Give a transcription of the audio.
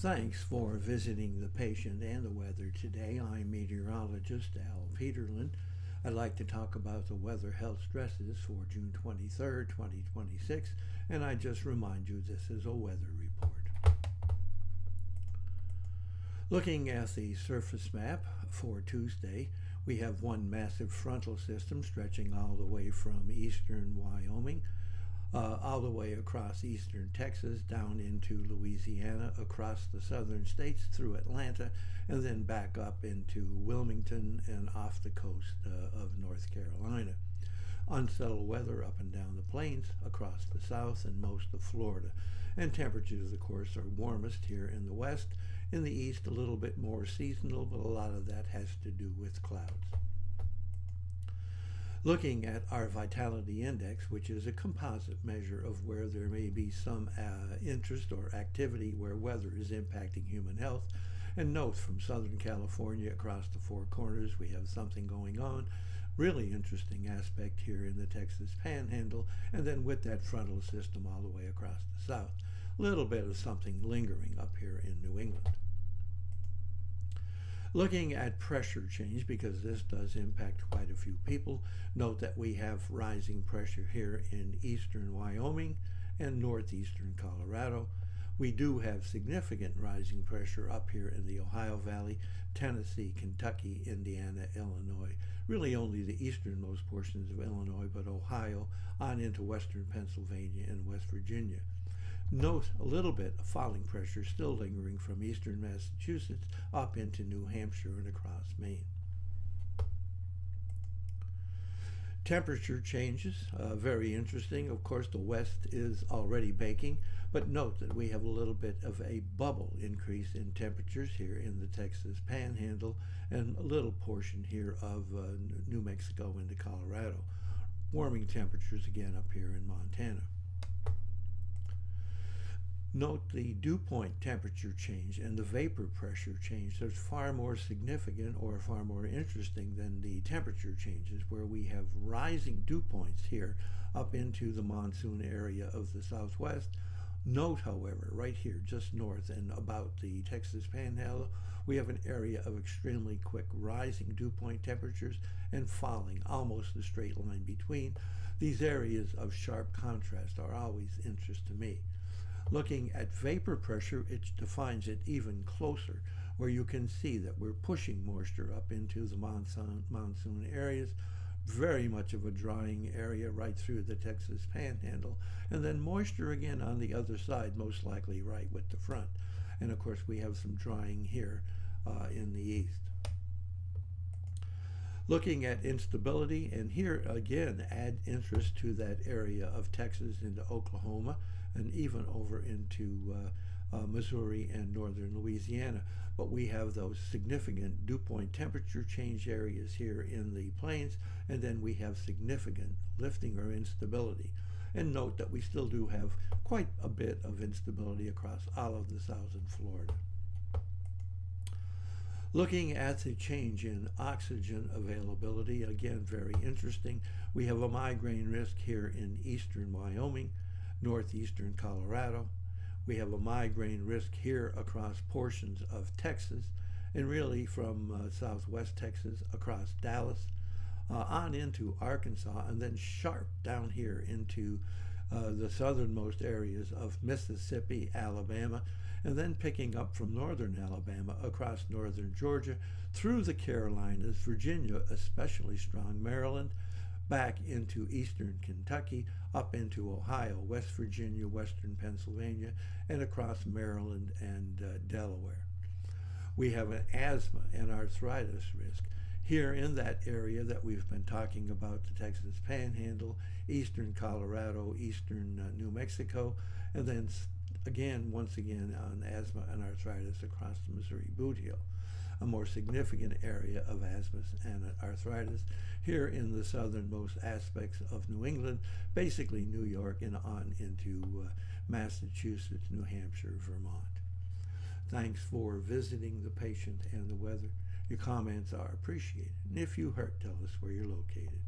Thanks for visiting the patient and the weather today. I'm meteorologist Al Peterlin. I'd like to talk about the weather health stresses for June 23rd, 2026, and I just remind you this is a weather report. Looking at the surface map for Tuesday, we have one massive frontal system stretching all the way from eastern Wyoming all the way across eastern Texas, down into Louisiana, across the southern states, through Atlanta, and then back up into Wilmington and off the coast of North Carolina. Unsettled weather up and down the plains, across the south and most of Florida. And temperatures, of course, are warmest here in the west. In the east, a little bit more seasonal, but a lot of that has to do with clouds. Looking at our vitality index, which is a composite measure of where there may be some interest or activity where weather is impacting human health. And note, from Southern California across the Four Corners, we have something going on. Really interesting aspect here in the Texas Panhandle, and then with that frontal system all the way across the south. A little bit of something lingering up here in New England. Looking at pressure change, because this does impact quite a few people, note that we have rising pressure here in eastern Wyoming and northeastern Colorado. We do have significant rising pressure up here in the Ohio Valley, Tennessee, Kentucky, Indiana, Illinois. Really only the easternmost portions of Illinois, but Ohio on into western Pennsylvania and West Virginia. Note a little bit of falling pressure still lingering from eastern Massachusetts up into New Hampshire and across Maine. Temperature changes, very interesting. Of course, the west is already baking, but note that we have a little bit of a bubble increase in temperatures here in the Texas Panhandle and a little portion here of New Mexico into Colorado. Warming temperatures again up here in Montana. Note the dew point temperature change and the vapor pressure change. That's far more significant or far more interesting than the temperature changes, where we have rising dew points here up into the monsoon area of the southwest. Note, however, right here, just north and about the Texas Panhandle, we have an area of extremely quick rising dew point temperatures and falling, almost a straight line between. These areas of sharp contrast are always interest to me. Looking at vapor pressure, it defines it even closer, where you can see that we're pushing moisture up into the monsoon areas. Very much of a drying area right through the Texas Panhandle, and then moisture again on the other side, most likely right with the front. And of course we have some drying here in the east. Looking at instability, and here again add interest to that area of Texas into Oklahoma and even over into Missouri and northern Louisiana. But we have those significant dew point temperature change areas here in the plains, and then we have significant lifting or instability. And note that we still do have quite a bit of instability across all of the southern Florida. Looking at the change in oxygen availability, again very interesting. We have a migraine risk here in eastern Wyoming, northeastern Colorado. We have a migraine risk here across portions of Texas, and really from southwest Texas across Dallas, on into Arkansas, and then sharp down here into the southernmost areas of Mississippi, Alabama, and then picking up from northern Alabama across northern Georgia, through the Carolinas, Virginia, especially strong, Maryland, back into eastern Kentucky, up into Ohio, West Virginia, western Pennsylvania, and across Maryland and Delaware. We have an asthma and arthritis risk here in that area that we've been talking about, the Texas Panhandle, eastern Colorado, eastern New Mexico, and then once again on asthma and arthritis across the Missouri Boot Heel. A more significant area of asthma and arthritis here in the southernmost aspects of New England, basically New York and on into Massachusetts, New Hampshire, Vermont. Thanks for visiting the patient and the weather. Your comments are appreciated. And if you hurt, tell us where you're located.